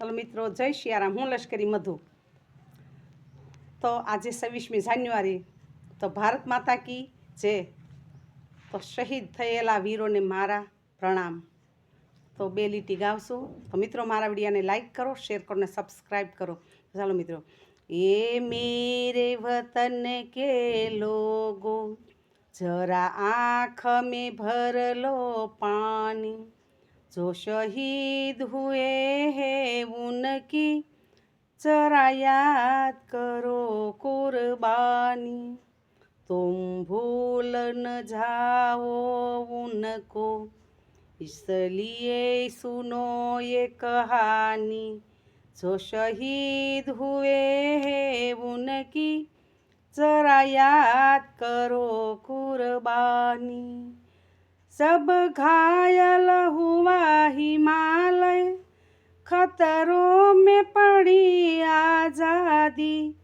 चलो मित्रों, जय सियाराम। हूँ लश्करी मधु। तो आज 26 जान्युआरी, तो भारत माता की जय। तो शहीद थयेला वीरों ने मारा प्रणाम। तो बे લીટી ગાવશું। तो मित्रों, मारा वीडियो ने लाइक करो, शेयर करो ने सब्सक्राइब करो। चलो मित्रों, ये मेरे वतन के लोगों, जरा आँख में भर लो पानी। जो शहीद हुए हैं उनकी जरा याद करो कुर्बानी। तुम भूल न जाओ उनको, इसलिए सुनो ये कहानी। जो शहीद हुए हैं उनकी जरा याद करो कुर्बानी। सब घायल हुआ हिमालय, खतरों में पड़ी आज़ादी।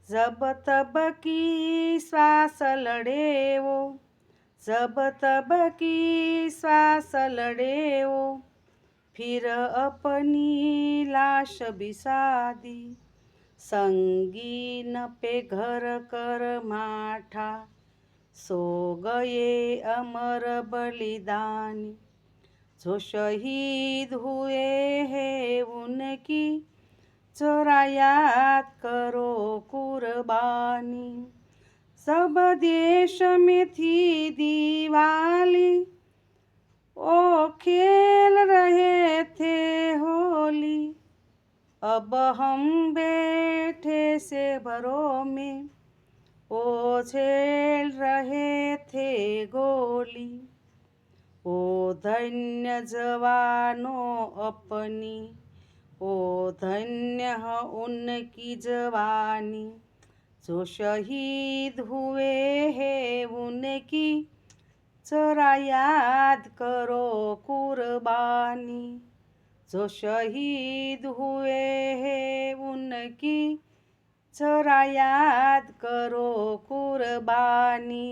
जब तब की श्वास लड़े वो, जब तब की श्वास लड़े वो, फिर अपनी लाश बिछा दी। संगीन पे घर कर माठा, सो गए अमर बलिदानी। जो शहीद हुए हैं उनकी जरा याद करो कुर्बानी। सब देश में थी दिवाली, ओ खेल रहे थे होली। अब हम बैठे से घरों में, ओ झेल रहे थे गोली। ओ धन्य जवानों अपनी, ओ धन्य उनकी जवानी। जो शहीद हुए हैं उनकी जरा याद करो कुर्बानी। जो शहीद हुए हैं उनकी जरा याद करो कुर्बानी।